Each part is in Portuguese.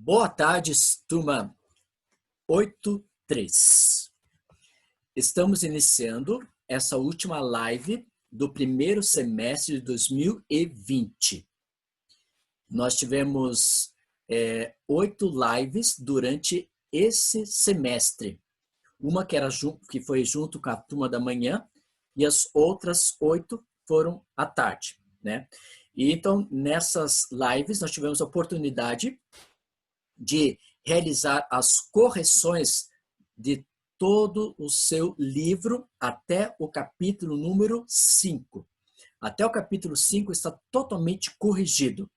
Boa tarde, turma 83. Estamos iniciando essa última live do primeiro semestre de 2020. Nós tivemos 8 lives durante esse semestre. Uma que foi junto com a turma da manhã e as outras 8 foram à tarde, né? E então, nessas lives, nós tivemos a oportunidade de realizar as correções de todo o seu livro até o capítulo número 5. Até o capítulo 5 está totalmente corrigido.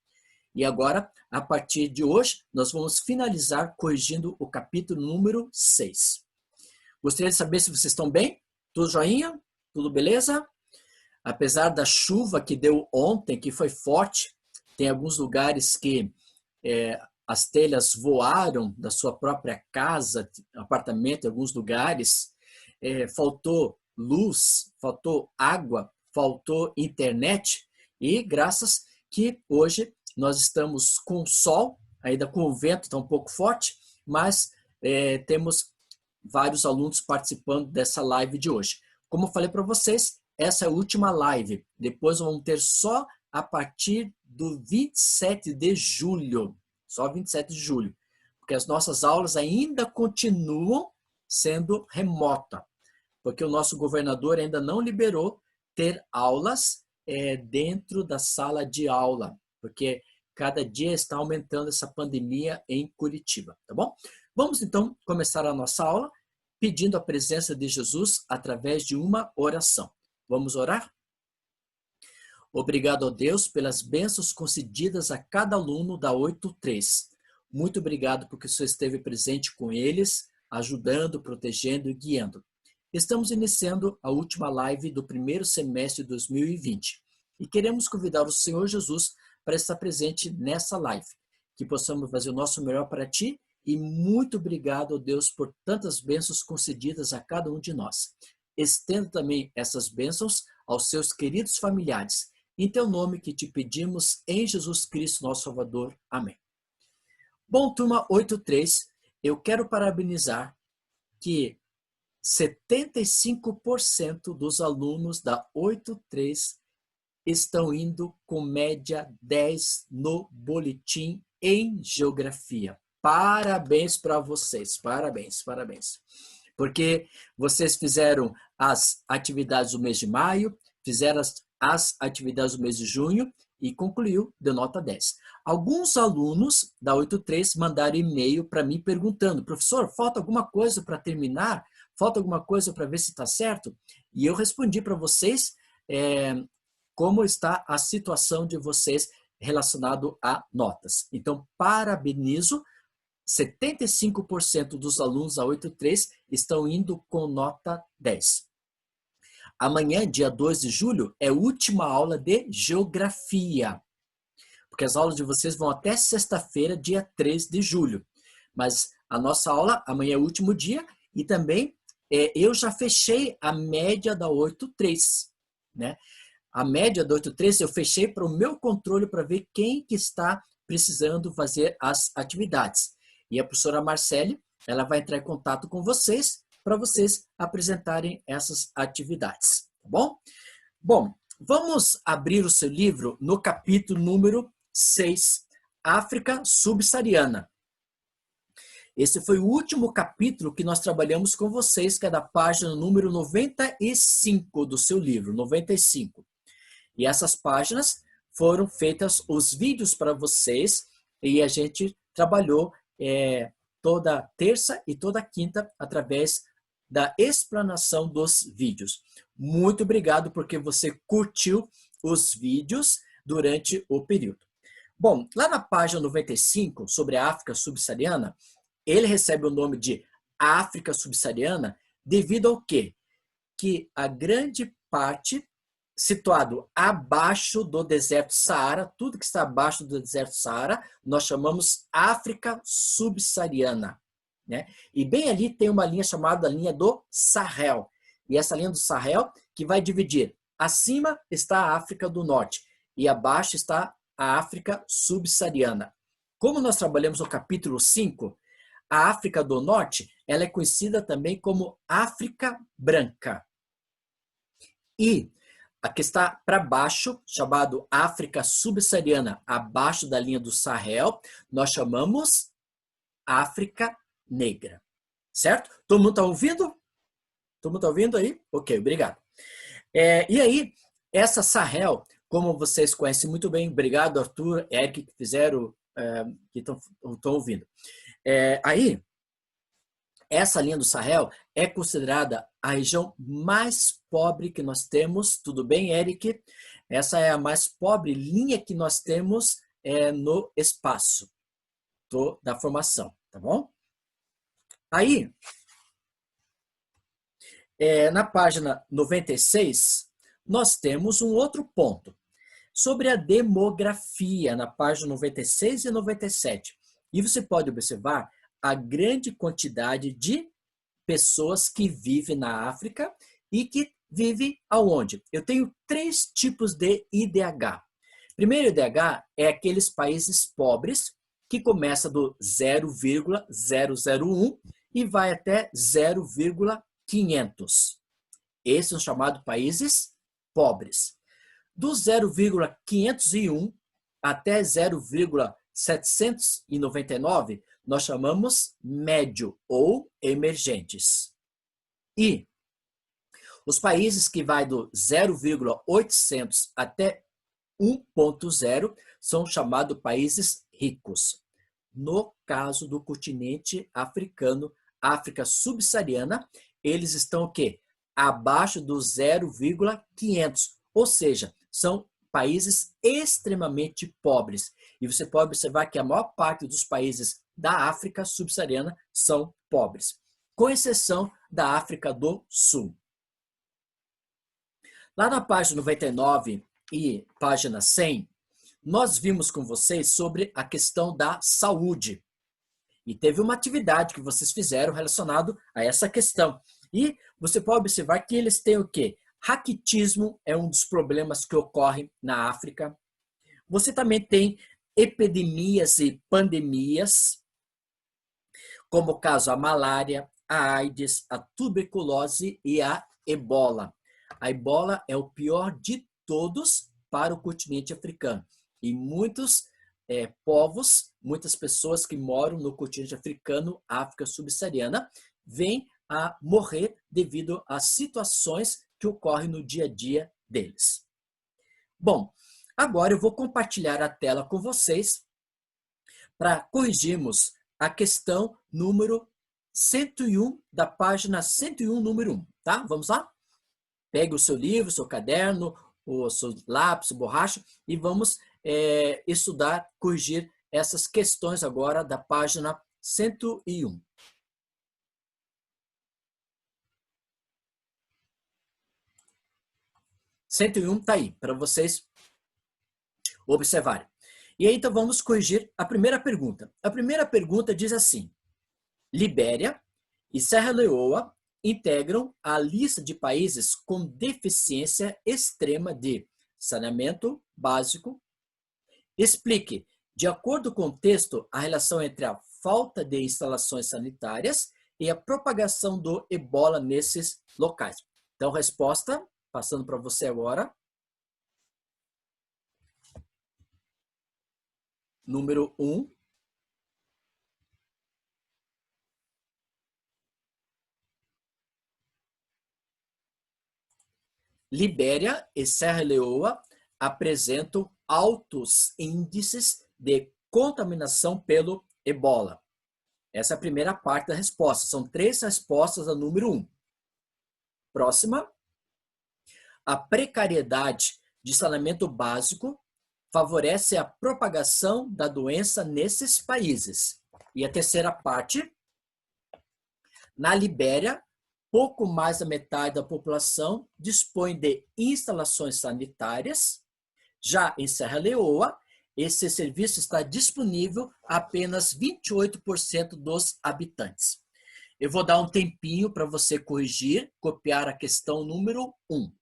E agora, a partir de hoje, nós vamos finalizar corrigindo o capítulo número 6. Gostaria de saber se vocês estão bem? Tudo joinha? Tudo beleza? Apesar da chuva que deu ontem, que foi forte, tem alguns lugares que as telhas voaram da sua própria casa, apartamento, em alguns lugares. Faltou luz, faltou água, faltou internet. E graças que hoje nós estamos com sol, ainda com o vento está um pouco forte, mas temos vários alunos participando dessa live de hoje. Como eu falei para vocês, essa é a última live. Depois vamos ter só a partir do 27 de julho. Só 27 de julho. Porque as nossas aulas ainda continuam sendo remota. Porque o nosso governador ainda não liberou ter aulas dentro da sala de aula. Porque cada dia está aumentando essa pandemia em Curitiba. Tá bom? Vamos então começar a nossa aula pedindo a presença de Jesus através de uma oração. Vamos orar? Obrigado a Deus pelas bênçãos concedidas a cada aluno da 83. Muito obrigado porque o Senhor esteve presente com eles, ajudando, protegendo e guiando. Estamos iniciando a última live do primeiro semestre de 2020 e queremos convidar o Senhor Jesus para estar presente nessa live, que possamos fazer o nosso melhor para Ti e muito obrigado a Deus por tantas bênçãos concedidas a cada um de nós. Estenda também essas bênçãos aos seus queridos familiares. Em teu nome que te pedimos, em Jesus Cristo, nosso Salvador. Amém. Bom, turma 83, eu quero parabenizar que 75% dos alunos da 83 estão indo com média 10 no boletim em geografia. Parabéns para vocês, parabéns, parabéns. Porque vocês fizeram as atividades do mês de maio, fizeram as atividades do mês de junho e concluiu de nota 10. Alguns alunos da 83 mandaram e-mail para mim perguntando, professor, falta alguma coisa para terminar? Falta alguma coisa para ver se está certo? E eu respondi para vocês como está a situação de vocês relacionado a notas. Então, parabenizo, 75% dos alunos da 83 estão indo com nota 10. Amanhã, dia 2 de julho, é a última aula de geografia. Porque as aulas de vocês vão até sexta-feira, dia 3 de julho. Mas a nossa aula, amanhã é o último dia. E também, eu já fechei a média da 83. Né? A média da 83 eu fechei para o meu controle para ver quem que está precisando fazer as atividades. E a professora Marcele, ela vai entrar em contato com vocês para vocês apresentarem essas atividades, tá bom? Bom, vamos abrir o seu livro no capítulo número 6, África Subsaariana. Esse foi o último capítulo que nós trabalhamos com vocês, que é da página número 95 do seu livro, 95. E essas páginas foram feitas os vídeos para vocês e a gente trabalhou toda terça e toda quinta através da explanação dos vídeos. Muito obrigado porque você curtiu os vídeos durante o período. Bom, lá na página 95, sobre a África Subsaariana, ele recebe o nome de África Subsaariana devido ao quê? Que a grande parte situado abaixo do deserto Saara, tudo que está abaixo do deserto Saara, nós chamamos África Subsaariana. Né? E bem ali tem uma linha chamada linha do Sahel. E essa linha do Sahel que vai dividir. Acima está a África do Norte e abaixo está a África Subsaariana. Como nós trabalhamos no capítulo 5, a África do Norte, ela é conhecida também como África Branca. E a que está para baixo, chamado África Subsaariana, abaixo da linha do Sahel, nós chamamos África Negra. Certo? Todo mundo está ouvindo? Todo mundo está ouvindo aí? Ok, obrigado. E aí, essa Sahel, como vocês conhecem muito bem, obrigado, Arthur, Eric, que fizeram, que estão ouvindo. Aí, essa linha do Sahel é considerada a região mais pobre que nós temos. Tudo bem, Eric? Essa é a mais pobre linha que nós temos no espaço da formação, tá bom? Aí, na página 96, nós temos um outro ponto sobre a demografia, na página 96 e 97. E você pode observar a grande quantidade de pessoas que vivem na África e que vivem aonde? Eu tenho 3 tipos de IDH. Primeiro IDH é aqueles países pobres que começa do 0,001 e vai até 0,500. Esses são chamados países pobres. Do 0,501 até 0,799, nós chamamos médio ou emergentes. E os países que vai do 0,800 até 1,0 são chamados países ricos. No caso do continente africano, África subsaariana, eles estão o quê? Abaixo do 0,500, ou seja, são países extremamente pobres. E você pode observar que a maior parte dos países da África subsaariana são pobres, com exceção da África do Sul. Lá na página 99 e página 100, nós vimos com vocês sobre a questão da saúde. E teve uma atividade que vocês fizeram relacionado a essa questão. E você pode observar que eles têm o quê? Raquitismo é um dos problemas que ocorrem na África. Você também tem epidemias e pandemias, como o caso a malária, a AIDS, a tuberculose e a ebola. A ebola é o pior de todos para o continente africano. E muitos povos, muitas pessoas que moram no continente africano, África subsaariana, vêm a morrer devido às situações que ocorrem no dia a dia deles. Bom, agora eu vou compartilhar a tela com vocês para corrigirmos a questão número 101 da página 101, número 1, tá? Vamos lá? Pegue o seu livro, o seu caderno, o seu lápis, borracha e vamos estudar, corrigir essas questões agora da página 101. Está aí, para vocês observarem. E aí, então, vamos corrigir a primeira pergunta. A primeira pergunta diz assim: Libéria e Serra Leoa integram a lista de países com deficiência extrema de saneamento básico. Explique, de acordo com o texto, a relação entre a falta de instalações sanitárias e a propagação do ebola nesses locais. Então, resposta, passando para você agora. Número 1. Libéria e Serra Leoa apresentam altos índices de contaminação pelo ebola. Essa é a primeira parte da resposta. São 3 respostas a número 1. Próxima. A precariedade de saneamento básico favorece a propagação da doença nesses países. E a terceira parte. Na Libéria, pouco mais da metade da população dispõe de instalações sanitárias. Já em Serra Leoa, esse serviço está disponível a apenas 28% dos habitantes. Eu vou dar um tempinho para você corrigir, copiar a questão número 1.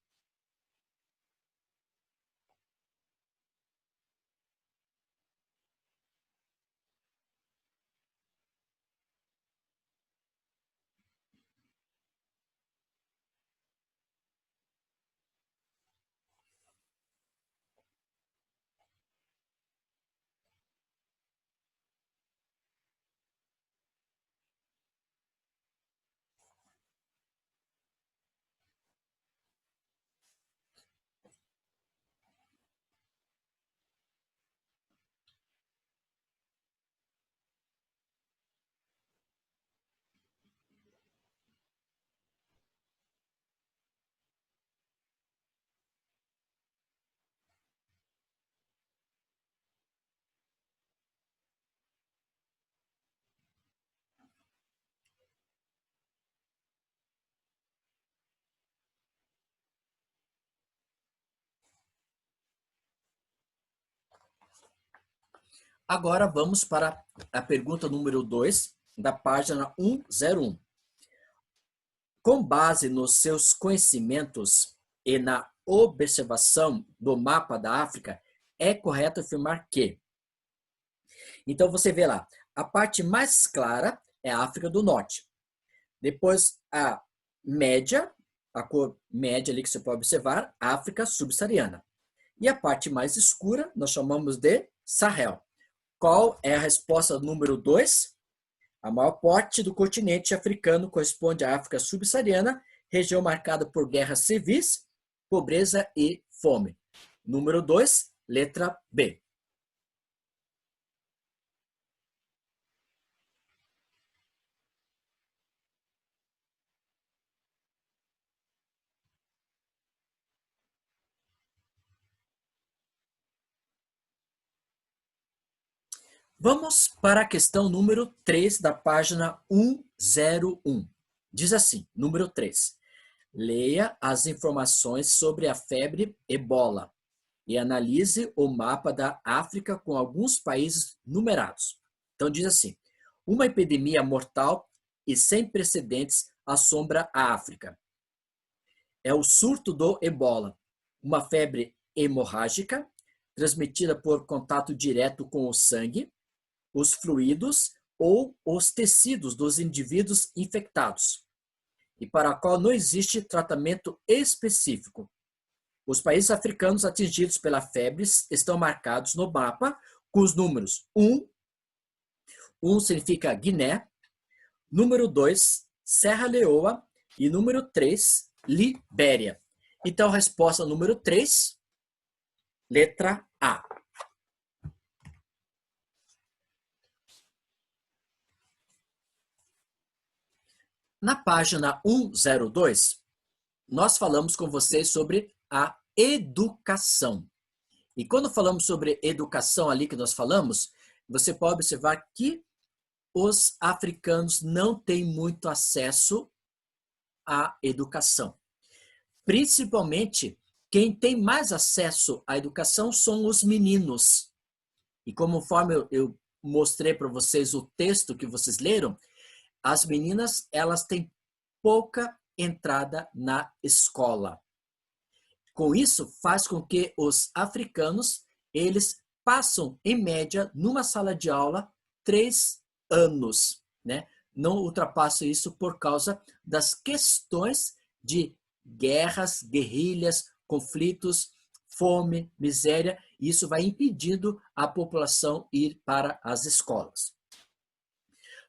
Agora vamos para a pergunta número 2, da página 101. Com base nos seus conhecimentos e na observação do mapa da África, é correto afirmar que. Então você vê lá, a parte mais clara é a África do Norte. Depois a média, a cor média ali que você pode observar, África subsaariana. E a parte mais escura nós chamamos de Sahel. Qual é a resposta número 2? A maior parte do continente africano corresponde à África subsaariana, região marcada por guerras civis, pobreza e fome. Número 2, letra B. Vamos para a questão número 3 da página 101. Diz assim, número 3. Leia as informações sobre a febre ebola e analise o mapa da África com alguns países numerados. Então diz assim, uma epidemia mortal e sem precedentes assombra a África. É o surto do ebola, uma febre hemorrágica transmitida por contato direto com o sangue, os fluidos ou os tecidos dos indivíduos infectados, e para a qual não existe tratamento específico. Os países africanos atingidos pela febre estão marcados no mapa com os números 1 significa Guiné, número 2, Serra Leoa e número 3, Libéria. Então, resposta número 3, letra A. Na página 102, nós falamos com vocês sobre a educação. E quando falamos sobre educação ali que nós falamos, você pode observar que os africanos não têm muito acesso à educação. Principalmente, quem tem mais acesso à educação são os meninos. E conforme eu mostrei para vocês o texto que vocês leram, as meninas, elas têm pouca entrada na escola. Com isso, faz com que os africanos, eles passam, em média, numa sala de aula, 3 anos, né? Não ultrapassam isso por causa das questões de guerras, guerrilhas, conflitos, fome, miséria. E isso vai impedindo a população ir para as escolas.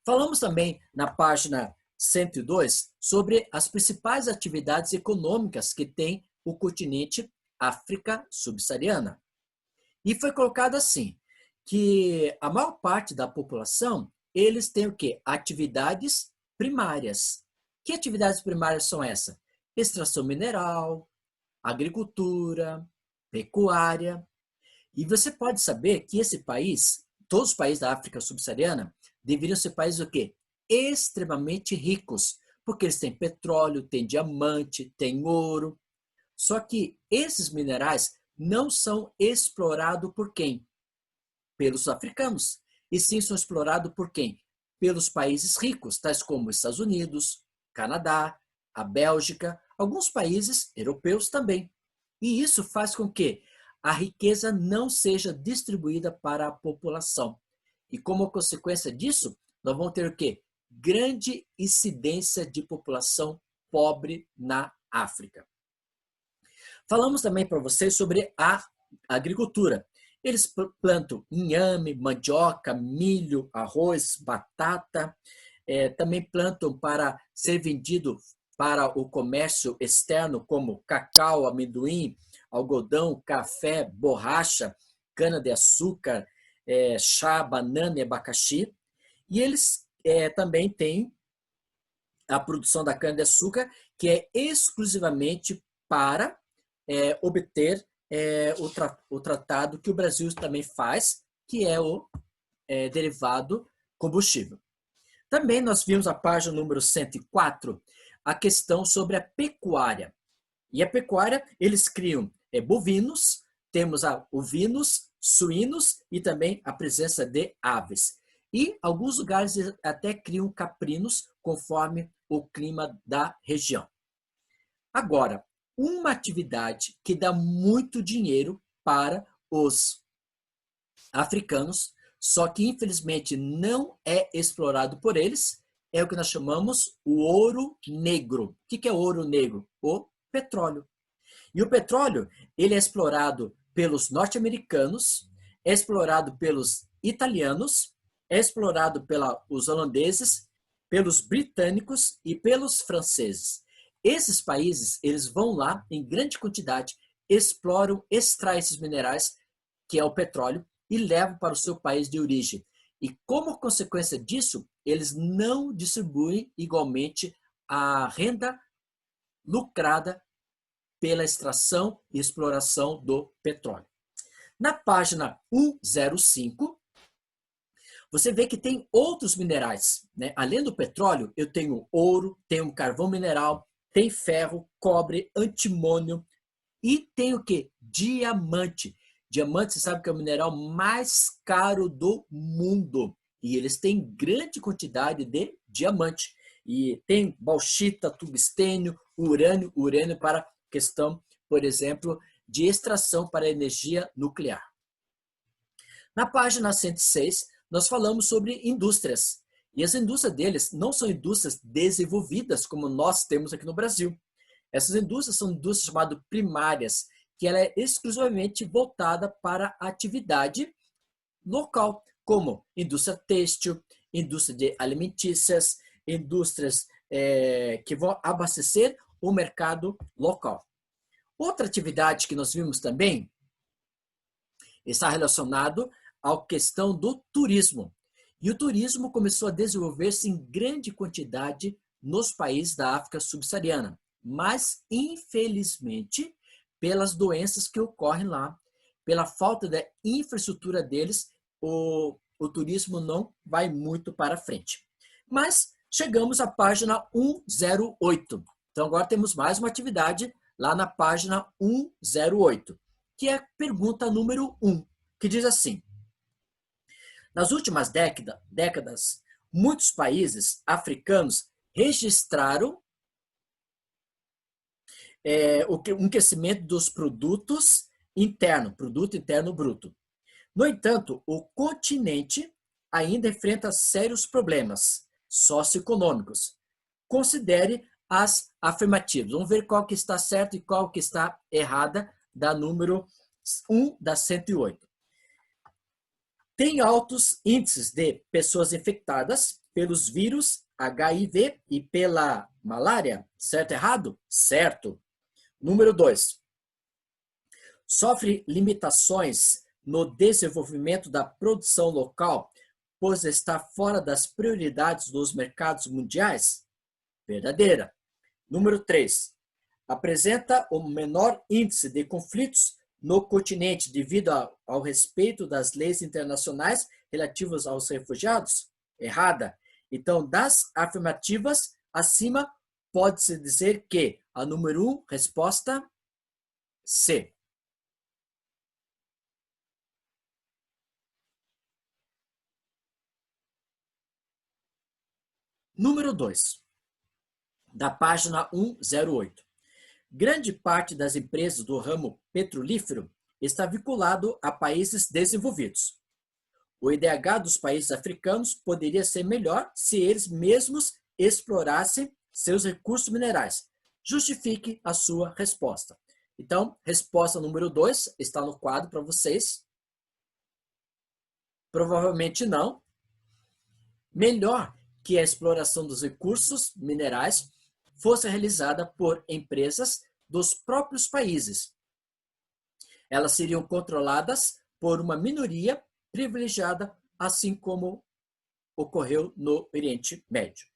Falamos também na página 102 sobre as principais atividades econômicas que tem o continente África subsaariana. E foi colocado assim, que a maior parte da população, eles têm o quê? Atividades primárias. Que atividades primárias são essas? Extração mineral, agricultura, pecuária. E você pode saber que esse país, todos os países da África subsaariana, deveriam ser países o quê? Extremamente ricos, porque eles têm petróleo, têm diamante, têm ouro. Só que esses minerais não são explorados por quem? Pelos africanos. E sim são explorados por quem? Pelos países ricos, tais como os Estados Unidos, Canadá, a Bélgica, alguns países europeus também. E isso faz com que a riqueza não seja distribuída para a população. E como consequência disso, nós vamos ter o quê? Grande incidência de população pobre na África. Falamos também para vocês sobre a agricultura. Eles plantam inhame, mandioca, milho, arroz, batata. Também plantam para ser vendido para o comércio externo, como cacau, amendoim, algodão, café, borracha, cana-de-açúcar, chá, banana e abacaxi. E eles também têm a produção da cana-de-açúcar, que é exclusivamente para obter o tratado que o Brasil também faz, que é o derivado combustível. Também nós vimos a página número 104, a questão sobre a pecuária. E a pecuária, eles criam bovinos, temos ovinos, suínos e também a presença de aves. E alguns lugares até criam caprinos conforme o clima da região. Agora, uma atividade que dá muito dinheiro para os africanos, só que infelizmente não é explorado por eles, é o que nós chamamos o ouro negro. O que é ouro negro? O petróleo. E o petróleo, ele é explorado pelos norte-americanos, é explorado pelos italianos, é explorado pelos holandeses, pelos britânicos e pelos franceses. Esses países, eles vão lá em grande quantidade, exploram, extraem esses minerais, que é o petróleo, e levam para o seu país de origem. E como consequência disso, eles não distribuem igualmente a renda lucrada pela extração e exploração do petróleo. Na página 105, você vê que tem outros minerais, né? Além do petróleo, eu tenho ouro, tenho carvão mineral, tem ferro, cobre, antimônio e tem o quê? Diamante. Diamante, você sabe que é o mineral mais caro do mundo. E eles têm grande quantidade de diamante. E tem bauxita, tungstênio, urânio para questão, por exemplo, de extração para energia nuclear. Na página 106, nós falamos sobre indústrias. E as indústrias deles não são indústrias desenvolvidas, como nós temos aqui no Brasil. Essas indústrias são indústrias chamadas primárias, que ela é exclusivamente voltada para a atividade local, como indústria têxtil, indústria de alimentícias, indústrias que vão abastecer o mercado local. Outra atividade que nós vimos também está relacionado à questão do turismo. E o turismo começou a desenvolver-se em grande quantidade nos países da África subsaariana, mas, infelizmente, pelas doenças que ocorrem lá, pela falta da infraestrutura deles, o turismo não vai muito para frente. Mas chegamos à página 108. Então, agora temos mais uma atividade lá na página 108, que é a pergunta número 1, que diz assim: nas últimas décadas, muitos países africanos registraram um crescimento dos produto interno bruto. No entanto, o continente ainda enfrenta sérios problemas socioeconômicos. Considere as afirmativas. Vamos ver qual que está certo e qual que está errada, da número 1 da 108. Tem altos índices de pessoas infectadas pelos vírus HIV e pela malária. Certo ou errado? Certo. Número 2. Sofre limitações no desenvolvimento da produção local, pois está fora das prioridades dos mercados mundiais? Verdadeira. Número 3. Apresenta o menor índice de conflitos no continente devido ao respeito das leis internacionais relativas aos refugiados? Errada. Então, das afirmativas acima, pode-se dizer que a número 1, resposta C. Número 2, da página 108. Grande parte das empresas do ramo petrolífero está vinculado a países desenvolvidos. O IDH dos países africanos poderia ser melhor se eles mesmos explorassem seus recursos minerais. Justifique a sua resposta. Então, resposta número 2 está no quadro para vocês. Provavelmente não. Melhor que a exploração dos recursos minerais fosse realizada por empresas dos próprios países. Elas seriam controladas por uma minoria privilegiada, assim como ocorreu no Oriente Médio.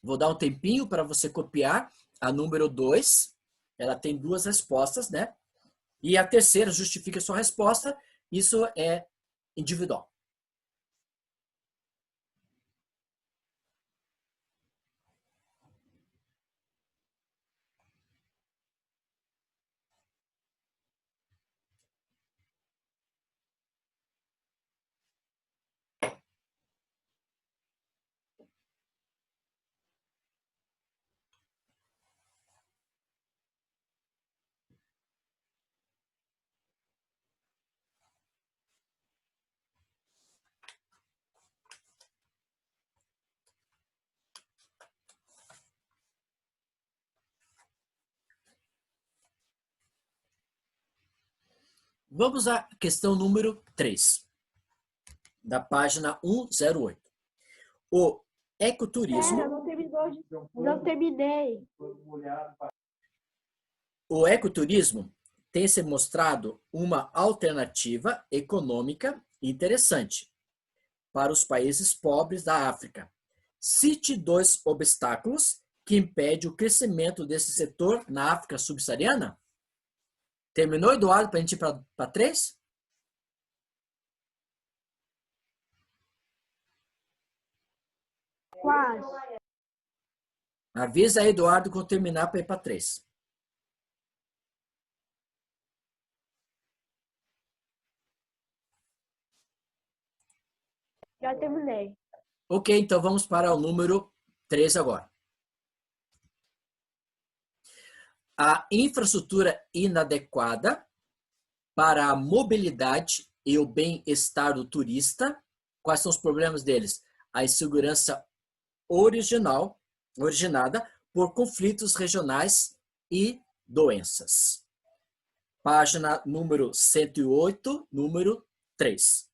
Vou dar um tempinho para você copiar a número 2. Ela tem duas respostas, né? E a terceira justifica a sua resposta. Isso é individual. Vamos à questão número 3, da página 108. O ecoturismo... Pera, não terminei. O ecoturismo tem se mostrado uma alternativa econômica interessante para os países pobres da África. Cite 2 obstáculos que impedem o crescimento desse setor na África subsaariana. Terminou, Eduardo, para a gente ir para 3? Quase. Avisa aí, Eduardo, quando terminar para ir para 3. Já terminei. Ok, então vamos para o número 3 agora. A infraestrutura inadequada para a mobilidade e o bem-estar do turista. Quais são os problemas deles? A insegurança originada por conflitos regionais e doenças. Página número 108, número 3.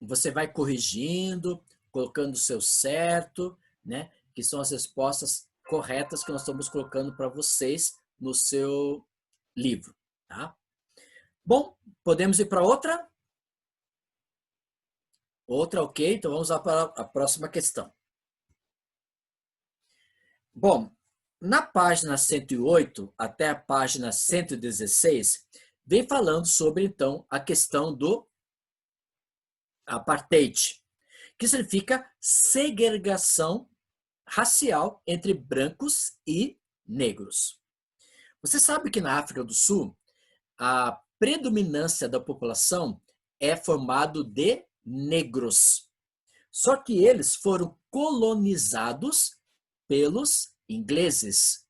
Você vai corrigindo, colocando o seu certo, né? Que são as respostas corretas que nós estamos colocando para vocês no seu livro, tá? Bom, podemos ir para outra? Outra, ok. Então vamos lá para a próxima questão. Bom, na página 108 até a página 116, vem falando sobre, então, a questão do apartheid, que significa segregação racial entre brancos e negros. Você sabe que na África do Sul, a predominância da população é formado de negros. Só que eles foram colonizados pelos ingleses.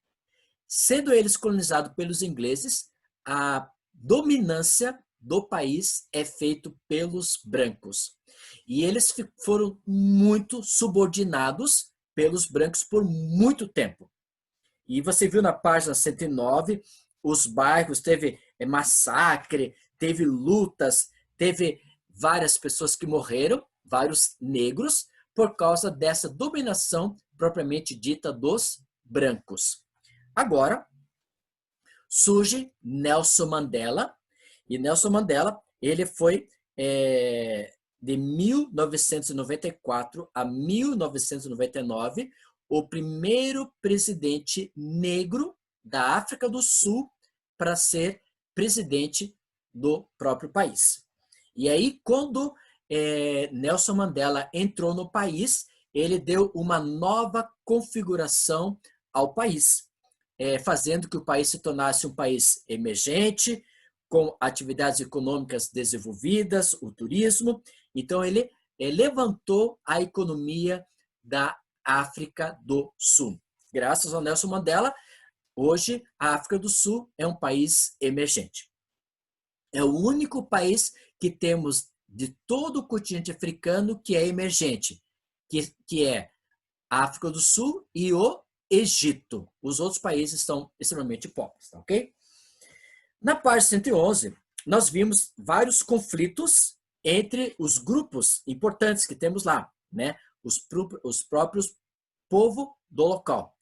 Sendo eles colonizados pelos ingleses, a dominância do país é feita pelos brancos. E eles foram muito subordinados pelos brancos por muito tempo. E você viu na página 109, os bairros, teve massacre, teve lutas, teve várias pessoas que morreram, vários negros, por causa dessa dominação propriamente dita dos brancos. Agora, surge Nelson Mandela, e Nelson Mandela, ele foi de 1994 a 1999, o primeiro presidente negro da África do Sul para ser presidente do próprio país. E aí, quando Nelson Mandela entrou no país, ele deu uma nova configuração ao país, fazendo que o país se tornasse um país emergente, com atividades econômicas desenvolvidas, o turismo. Então, ele levantou a economia da África do Sul. Graças ao Nelson Mandela, hoje a África do Sul é um país emergente. É o único país que temos de todo o continente africano que é emergente, que é a África do Sul e o Egito. Os outros países estão extremamente pobres, tá, ok? Na página 111, nós vimos vários conflitos entre os grupos importantes que temos lá, né? Os próprios povo do local.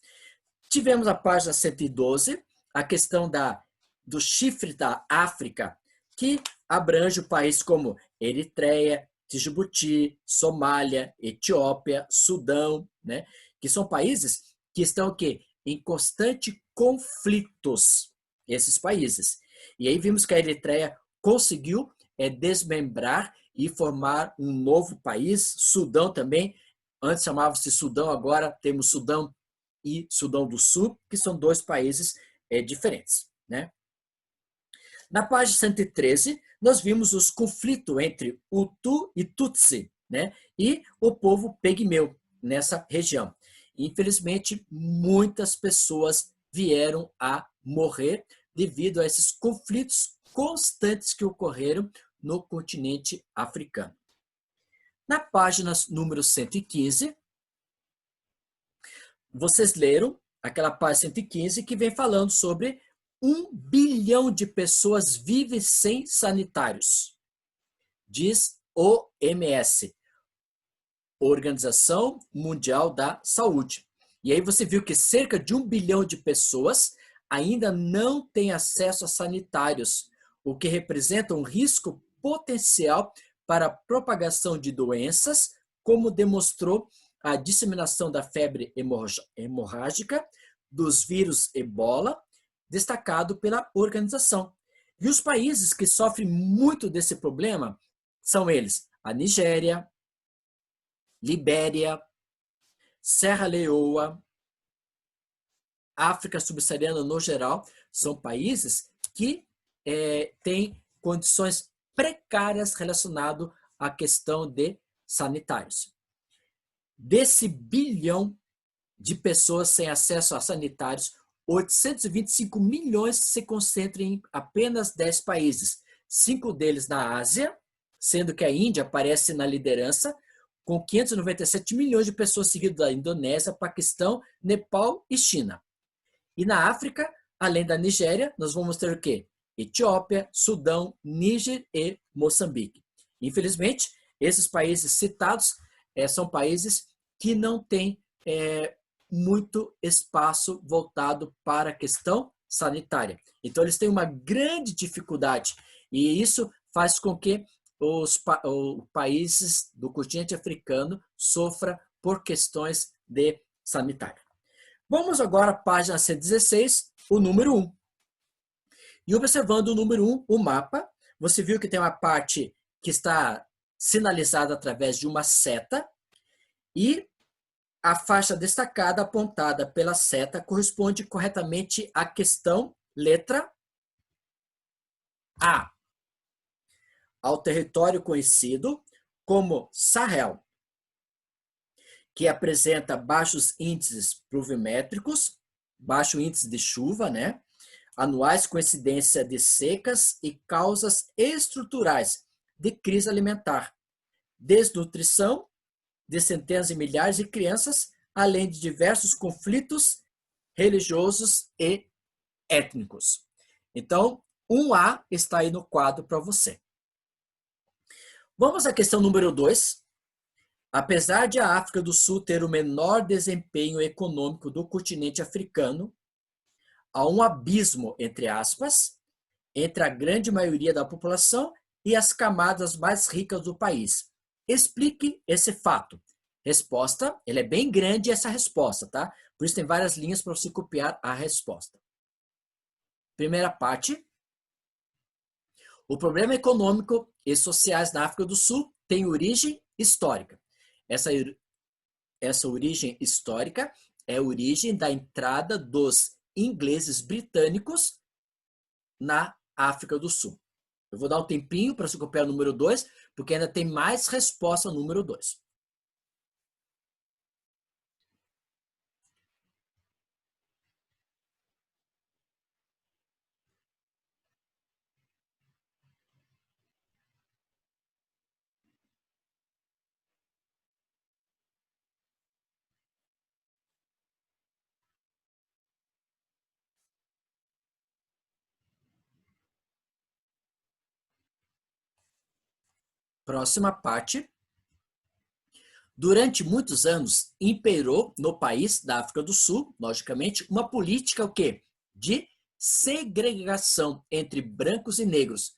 Tivemos a página 112, a questão do chifre da África, que abrange o país como Eritreia, Djibouti, Somália, Etiópia, Sudão, né? Que são países que estão em constante conflitos, esses países. E aí vimos que a Eritreia conseguiu desmembrar e formar um novo país. Sudão também, antes chamava-se Sudão, agora temos Sudão e Sudão do Sul, que são dois países diferentes, né? Na página 113, nós vimos os conflitos entre Hutu e Tutsi, né? E o povo pegmeu nessa região. Infelizmente, muitas pessoas vieram a morrer devido a esses conflitos constantes que ocorreram no continente africano. Na página número 115, vocês leram aquela página 115 que vem falando sobre 1 bilhão de pessoas vivem sem sanitários, diz OMS, Organização Mundial da Saúde. E aí você viu que cerca de 1 bilhão de pessoas ainda não têm acesso a sanitários, o que representa um risco potencial para a propagação de doenças, como demonstrou a disseminação da febre hemorrágica, dos vírus Ebola, destacado pela organização. E os países que sofrem muito desse problema são eles: a Nigéria, Libéria, Serra Leoa, África Subsaariana no geral, são países que têm condições precárias relacionadas à questão de sanitários. Desse bilhão de pessoas sem acesso a sanitários, 825 milhões se concentram em apenas 10 países, 5 deles na Ásia, sendo que a Índia aparece na liderança, com 597 milhões de pessoas seguidas da Indonésia, Paquistão, Nepal e China. E na África, além da Nigéria, nós vamos ter o quê? Etiópia, Sudão, Níger e Moçambique. Infelizmente, esses países citados são países que não têm muito espaço voltado para a questão sanitária. Então, eles têm uma grande dificuldade e isso faz com que os países do continente africano sofram por questões de sanitária. Vamos agora à página 116, o número 1. E observando o número 1, o mapa, você viu que tem uma parte que está sinalizada através de uma seta e a faixa destacada apontada pela seta corresponde corretamente à questão letra A, ao território conhecido como Sahel, que apresenta baixos índices pluviométricos, baixo índice de chuva, né? Anuais com incidência de secas e causas estruturais de crise alimentar, desnutrição de centenas de milhares de crianças, além de diversos conflitos religiosos e étnicos. Então, 1A está aí no quadro para você. Vamos à questão número 2. Apesar de a África do Sul ter o menor desempenho econômico do continente africano, há um abismo, entre aspas, entre a grande maioria da população e as camadas mais ricas do país. Explique esse fato. Resposta, ele é bem grande essa resposta, tá? Por isso tem várias linhas para você copiar a resposta. Primeira parte. O problema econômico e sociais na África do Sul tem origem histórica. Essa origem histórica é a origem da entrada dos ingleses britânicos na África do Sul. Eu vou dar um tempinho para você copiar o número 2, porque ainda tem mais resposta ao número 2. Próxima parte. Durante muitos anos, imperou no país da África do Sul, logicamente, uma política o quê? De segregação entre brancos e negros.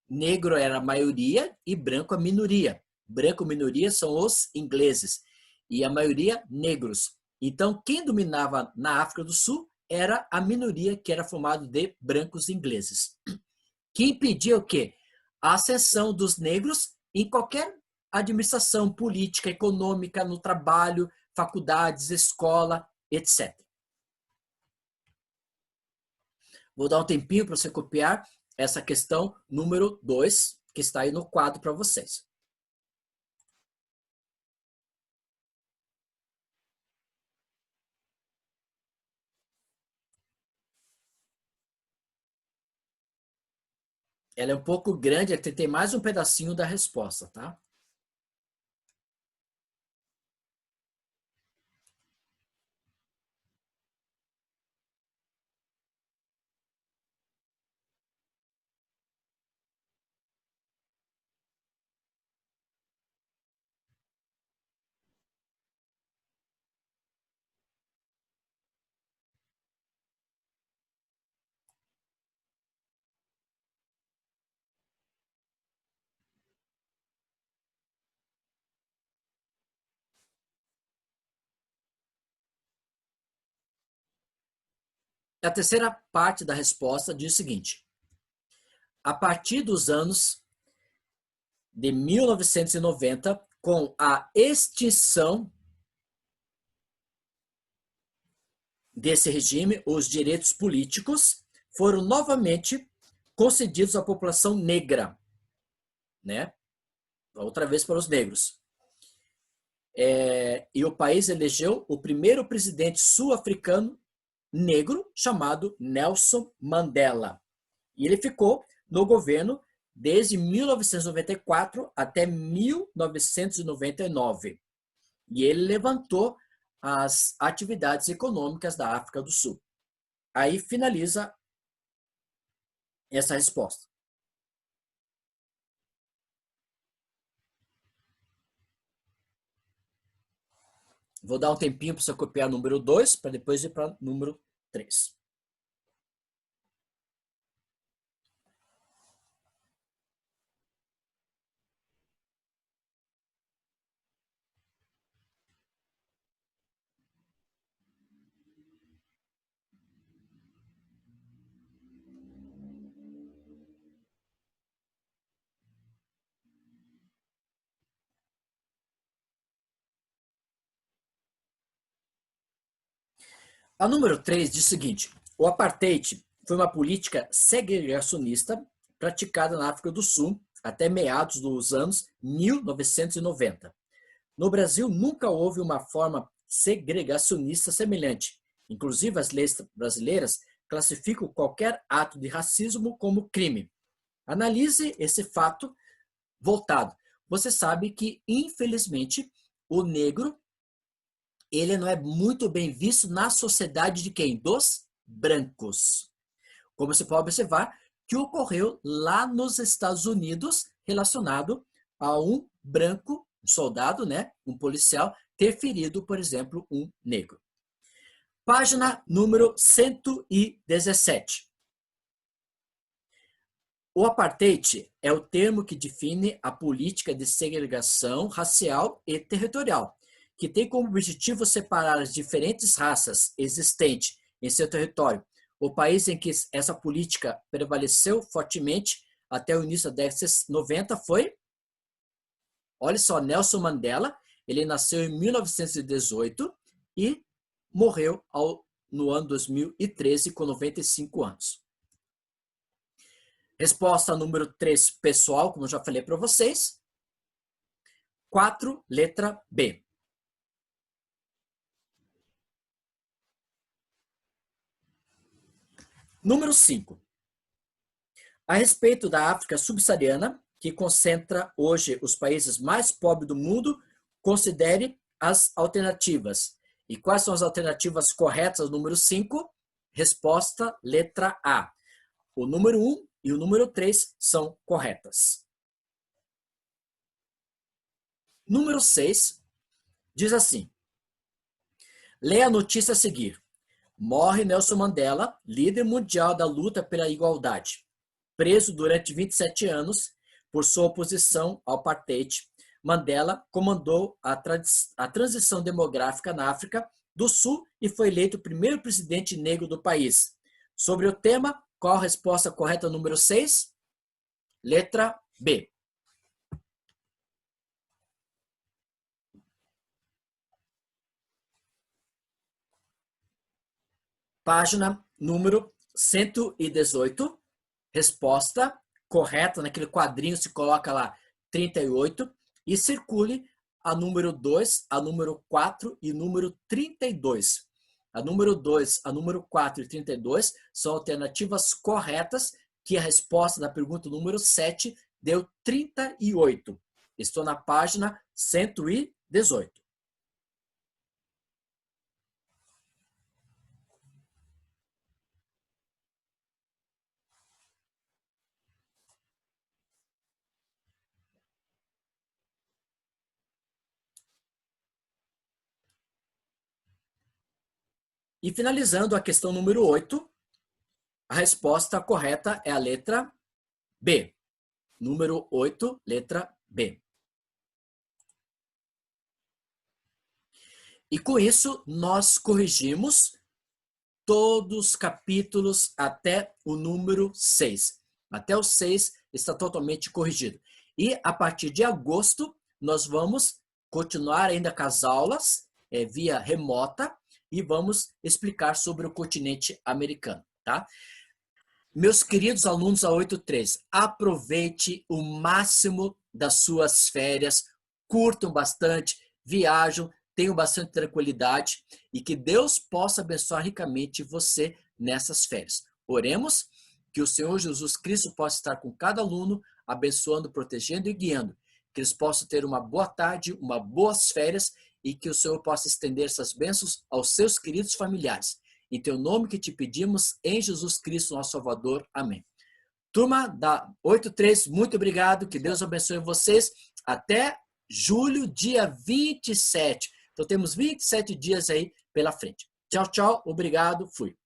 Negro era a maioria e branco a minoria. Branco e minoria são os ingleses e a maioria negros. Então, quem dominava na África do Sul era a minoria que era formada de brancos ingleses. que impedia o quê? A ascensão dos negros em qualquer administração política, econômica, no trabalho, faculdades, escola, etc. Vou dar um tempinho para você copiar essa questão número 2, que está aí no quadro para vocês. Ela é um pouco grande, tem mais um pedacinho da resposta, tá? A terceira parte da resposta diz o seguinte: a partir dos anos de 1990, com a extinção desse regime, os direitos políticos foram novamente concedidos à população negra, né? Outra vez para os negros. E o país elegeu o primeiro presidente sul-africano negro, chamado Nelson Mandela. E ele ficou no governo desde 1994 até 1999. E ele levantou as atividades econômicas da África do Sul. Aí finaliza essa resposta. Vou dar um tempinho para você copiar o número 2, para depois ir para o número 3. A número 3 diz o seguinte: o apartheid foi uma política segregacionista praticada na África do Sul até meados dos anos 1990. No Brasil, nunca houve uma forma segregacionista semelhante. Inclusive, as leis brasileiras classificam qualquer ato de racismo como crime. Analise esse fato voltado. Você sabe que, infelizmente, o negro ele não é muito bem visto na sociedade de quem? Dos brancos. Como você pode observar, que ocorreu lá nos Estados Unidos relacionado a um branco, um soldado, né, um policial, ter ferido, por exemplo, um negro. Página número 117. O apartheid é o termo que define a política de segregação racial e territorial, que tem como objetivo separar as diferentes raças existentes em seu território. O país em que essa política prevaleceu fortemente até o início da década de 90 foi, olha só, Nelson Mandela. Ele nasceu em 1918 e morreu no ano 2013 com 95 anos. Resposta número 3, pessoal, como eu já falei para vocês. 4, letra B. Número 5. A respeito da África subsaariana, que concentra hoje os países mais pobres do mundo, considere as alternativas. E quais são as alternativas corretas? Número 5, resposta letra A. O número 1 e o número 3 são corretas. Número 6 diz assim: leia a notícia a seguir. Morre Nelson Mandela, líder mundial da luta pela igualdade. Preso durante 27 anos por sua oposição ao apartheid, Mandela comandou a transição demográfica na África do Sul e foi eleito o primeiro presidente negro do país. Sobre o tema, qual a resposta correta número 6? letra B. Página número 118, resposta correta, naquele quadrinho se coloca lá 38 e circule a número 2, a número 4 e número 32. A número 2, a número 4 e 32 são alternativas corretas, que a resposta da pergunta número 7 deu 38. Estou na página 118. E finalizando a questão número 8, a resposta correta é a letra B. Número 8, letra B. E com isso, nós corrigimos todos os capítulos até o número 6. Até o 6 está totalmente corrigido. E a partir de agosto, nós vamos continuar ainda com as aulas via remota e vamos explicar sobre o continente americano, tá? Meus queridos alunos da 83, aproveite o máximo das suas férias, curtam bastante, viajam, tenham bastante tranquilidade e que Deus possa abençoar ricamente você nessas férias. Oremos que o Senhor Jesus Cristo possa estar com cada aluno, abençoando, protegendo e guiando. Que eles possam ter uma boa tarde, uma boas férias e que o Senhor possa estender essas bênçãos aos seus queridos familiares. Em teu nome que te pedimos, em Jesus Cristo, nosso Salvador. Amém. Turma da 83, muito obrigado. Que Deus abençoe vocês. Até julho, dia 27. Então, temos 27 dias aí pela frente. Tchau, tchau. Obrigado. Fui.